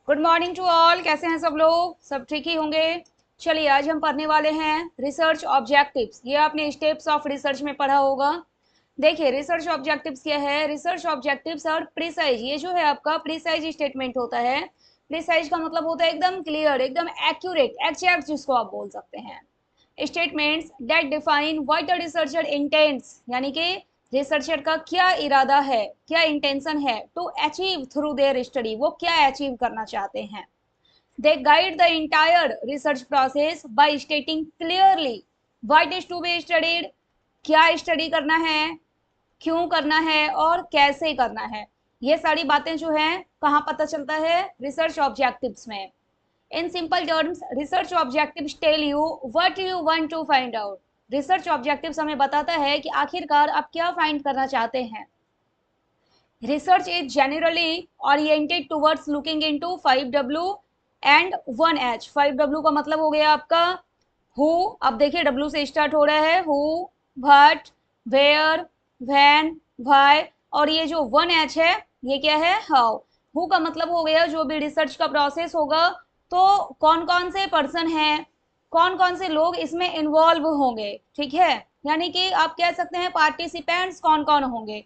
Good morning to all. कैसे हैं सब लोग? सब ठीक ही होंगे। चलिए आज हम पढ़ने वाले हैं रिसर्च ऑब्जेक्टिव्स। ये आपने स्टेप्स ऑफ रिसर्च में पढ़ा होगा। देखिए रिसर्च ऑब्जेक्टिव्स क्या है। रिसर्च ऑब्जेक्टिव्स और प्रिसाइज, ये जो है आपका प्रिसाइज स्टेटमेंट होता है। प्रिसाइज का मतलब होता है एकदम क्लियर, एकदम एक्यूरेट, एग्जैक्ट, जिसको आप बोल सकते हैं। Statements that define what the researcher intends, यानी कि रिसर्चर का क्या इरादा है, क्या इंटेंशन है to achieve through their study, वो क्या अचीव करना चाहते हैं। They guide the entire research process by stating clearly what is to be studied, क्या स्टडी करना है, क्यों करना है और कैसे करना है। ये सारी बातें जो है कहाँ पता चलता है? रिसर्च ऑब्जेक्टिव्स में। In simple terms research objectives tell you what you want to find out. Research objectives हमें बताता है कि आखिरकार आप क्या फाइंड करना चाहते हैं। Research is generally oriented towards looking into 5W and 1H। 5W का मतलब हो गया आपका हु, अब देखिए W से स्टार्ट हो रहा है, who, what, where, when, why, और ये जो 1H है ये क्या है? हाउ। हु का मतलब हो गया जो भी रिसर्च का प्रोसेस होगा, तो कौन कौन से पर्सन हैं, कौन कौन से लोग इसमें इन्वॉल्व होंगे, ठीक है। यानी कि आप कह सकते हैं पार्टिसिपेंट्स कौन कौन होंगे,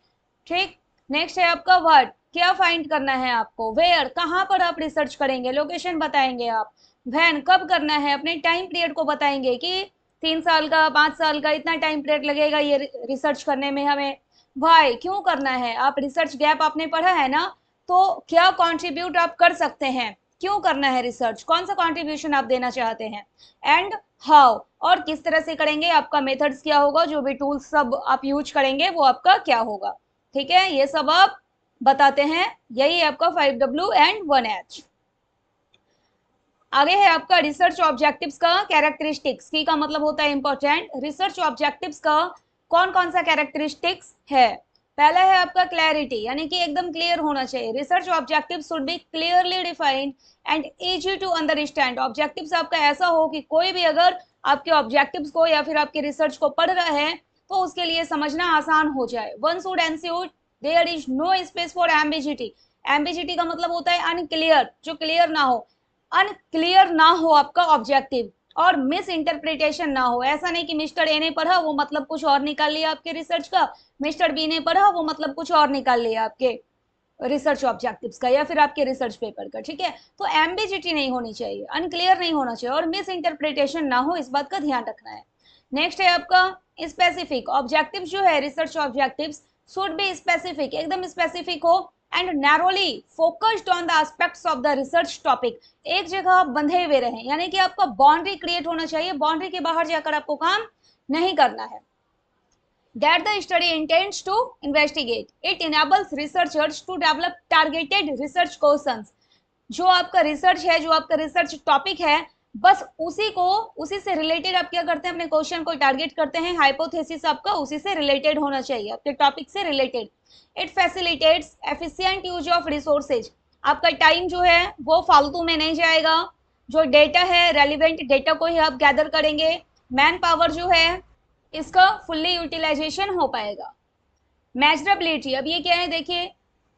ठीक। नेक्स्ट है आपका व्हाट, क्या फाइंड करना है आपको। वेयर, कहाँ पर आप रिसर्च करेंगे, लोकेशन बताएंगे आप। व्हेन, कब करना है, अपने टाइम पीरियड को बताएंगे कि 3 साल का, 5 साल का, इतना टाइम पीरियड लगेगा ये रिसर्च करने में हमें। वाई, क्यों करना है, आप रिसर्च गैप आपने पढ़ा है ना, तो क्या कंट्रीब्यूट आप कर सकते हैं, क्यों करना है रिसर्च, कौन सा कंट्रीब्यूशन आप देना चाहते हैं। एंड हाउ, और किस तरह से करेंगे, आपका मेथड्स क्या होगा, जो भी टूल्स सब आप यूज करेंगे वो आपका क्या होगा, ठीक है। ये सब आप बताते हैं। यही है आपका 5W एंड 1H। आगे है आपका रिसर्च ऑब्जेक्टिव्स का कैरेक्टरिस्टिक्स। की का मतलब होता है इंपॉर्टेंट। रिसर्च ऑब्जेक्टिव्स का कौन कौन सा कैरेक्टरिस्टिक्स है। पहला है आपका क्लैरिटी, यानी कि एकदम क्लियर होना चाहिए। Research objective should be clearly defined and easy to understand. Objectives आपका ऐसा हो कि कोई भी अगर आपके ऑब्जेक्टिव्स को या फिर आपके रिसर्च को पढ़ रहा है तो उसके लिए समझना आसान हो जाए। One should ensure there is no space for ambiguity. Ambiguity का मतलब होता है अनक्लियर, जो क्लियर ना हो, अनक्लियर ना हो आपका ऑब्जेक्टिव, और मिस इंटरप्रिटेशन ना हो। ऐसा नहीं कि मिस्टर ए ने पढ़ा वो मतलब कुछ और निकाल लिया आपके रिसर्च का, मिस्टर बी ने पढ़ा वो मतलब कुछ और निकाल लिया आपके रिसर्च ऑब्जेक्टिव्स का या फिर आपके रिसर्च पेपर का, ठीक है। तो एम्बिजिटी नहीं होनी चाहिए, अनक्लियर नहीं होना चाहिए और मिस इंटरप्रिटेशन ना हो, इस बात का ध्यान रखना है। नेक्स्ट है आपका स्पेसिफिक। ऑब्जेक्टिव जो है research objectives should be specific, एकदम स्पेसिफिक हो and narrowly focused on the aspects of the research topic. एक जगह आप बंधे हुए रहें, यानी कि आपका बाउंड्री क्रिएट होना चाहिए, बाउंड्री के बाहर जाकर आपको काम नहीं करना है। That the study intends to investigate. It enables researchers to develop targeted research questions. जो आपका रिसर्च है, जो आपका रिसर्च टॉपिक है, बस उसी को, उसी से रिलेटेड आप क्या करते हैं, अपने क्वेश्चन को टारगेट करते हैं। हाइपोथेसिस आपका उसी से रिलेटेड होना चाहिए, आपके टॉपिक से related. It facilitates efficient use of resources. आपका टाइम जो है वो फालतू में नहीं जाएगा। जो डेटा है रेलिवेंट डेटा को ही आप गैदर करेंगे। मैन पावर जो है इसका फुल्ली यूटिलाइजेशन हो पाएगा। मेजरेबिलिटी, अब ये क्या है देखिए,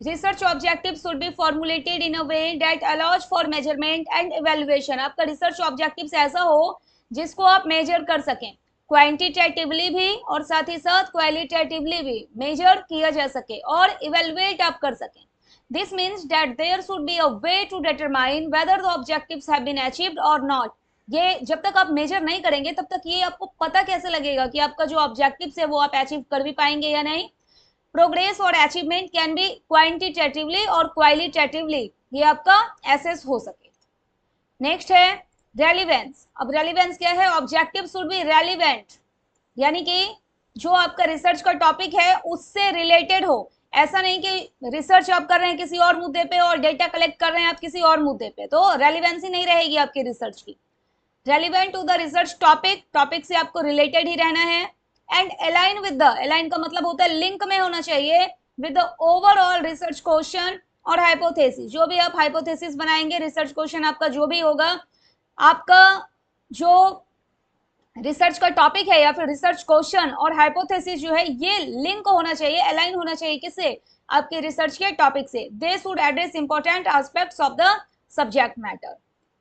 research objective should B formulated in a way that allows for measurement and evaluation. आपका रिसर्च ऑब्जेक्टिव ऐसा हो जिसको आप मेजर कर सकें, क्वांटिटेटिवली भी और साथ ही साथ क्वालिटेटिवली भी मेजर किया जा सके और इवेल्युएट आप कर सकें। This means that there should be a way to determine whether the objectives have been achieved और नॉट। ये जब तक आप मेजर नहीं करेंगे तब तक ये आपको पता कैसे लगेगा कि आपका जो ऑब्जेक्टिव्स है वो आप अचीव कर भी पाएंगे या नहीं। प्रोग्रेस और अचीवमेंट कैन बी क्वांटिटेटिवली और क्वालिटेटिवली, ये आपका एसेस हो सके। नेक्स्ट है रेलिवेंस। अब रेलिवेंस क्या है, ऑब्जेक्टिव शुड बी रेलिवेंट, यानी कि जो आपका रिसर्च का टॉपिक है उससे रिलेटेड हो। ऐसा नहीं कि रिसर्च आप कर रहे हैं किसी और मुद्दे पे और डेटा कलेक्ट कर रहे हैं आप किसी और मुद्दे पे, तो रेलिवेंसी नहीं रहेगी आपकी रिसर्च की। Relevant to the research topic, topic से आपको रिलेटेड ही रहना है। And align with the, align का मतलब होता है लिंक में होना चाहिए with the overall research question और हाइपोथेसिस। जो भी आप हाइपोथेसिस बनाएंगे, रिसर्च क्वेश्चन आपका जो भी होगा, आपका जो रिसर्च का टॉपिक है या फिर रिसर्च क्वेश्चन और हाइपोथेसिस जो है ये लिंक होना चाहिए, अलाइन होना चाहिए किससे, आपके रिसर्च के टॉपिक से। They should address important aspects of the subject matter.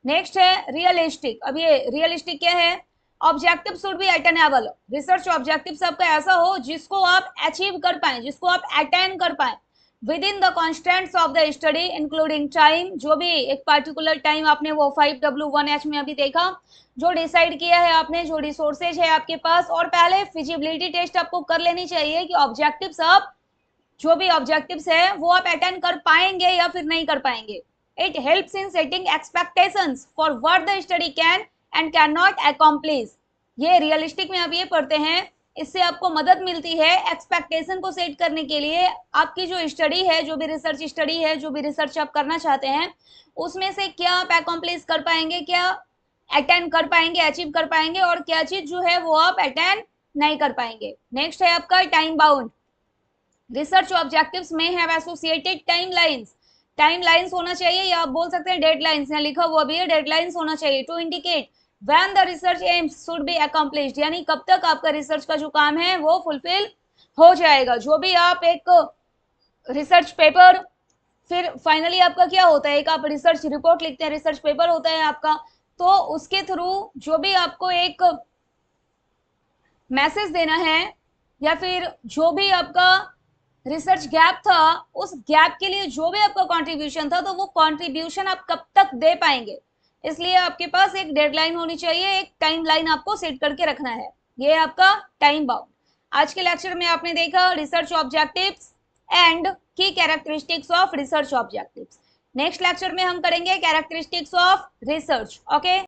Next है रियलिस्टिक। अब ये रियलिस्टिक क्या है? Objective should B attainable. Research objective आपका ऐसा हो जिसको आप अचीव कर पाए, जिसको आप अटेन कर पाए with in the constants of the study including time. जो भी एक पार्टिकुलर टाइम आपने वो 5W1H में अभी देखा, जो डिसाइड किया है आपने, जो रिसोर्सेज है आपके पास, और पहले फिजिबिलिटी टेस्ट आपको कर लेनी चाहिए कि ऑब्जेक्टिव्स आप, जो भी ऑब्जेक्टिव्स है वो आप अटेंड कर पाएंगे या फिर नहीं कर पाएंगे। It helps in setting expectations for what the study can and can not accomplish. ये रियलिस्टिक में आप ये पढ़ते हैं, इससे आपको मदद मिलती है एक्सपेक्टेशन को सेट करने के लिए। आपकी जो स्टडी है, जो भी रिसर्च स्टडी है, जो भी रिसर्च आप करना चाहते हैं, उसमें से क्या आप अकॉम्प्लिश कर पाएंगे, क्या अटेंड कर पाएंगे, अचीव कर पाएंगे, और क्या चीज जो है वो आप अटेंड नहीं कर पाएंगे। नेक्स्ट है आपका टाइम बाउंड। रिसर्च ऑब्जेक्टिव्स में हैव एसोसिएटेड टाइमलाइंस। टाइमलाइंस होना चाहिए, या आप बोल सकते हैं डेडलाइंस, यहाँ लिखा हुआ भी है डेडलाइंस होना चाहिए, to indicate when the research aims should be accomplished, यानी कब तक आपका रिसर्च का जो काम है वो फुलफिल हो जाएगा। जो भी आप एक रिसर्च पेपर, फिर फाइनली आपका क्या होता है, एक आप रिसर्च रिपोर्ट लिखते हैं, रिसर्च पेपर होता है आपका, तो उसके थ्रू जो भी आपको एक मैसेज देना है, या फिर जो भी आपका रिसर्च गैप था, उस गैप के लिए जो भी आपका कंट्रीब्यूशन था, तो वो कंट्रीब्यूशन आप कब तक दे पाएंगे, इसलिए आपके पास एक डेडलाइन होनी चाहिए, एक टाइम लाइन आपको सेट करके रखना है। ये आपका टाइम बाउंड। आज के लेक्चर में आपने देखा रिसर्च ऑब्जेक्टिव्स एंड की characteristics of research objectives. Next lecture में हम करेंगे कैरेक्टरिस्टिक्स ऑफ रिसर्च। ओके।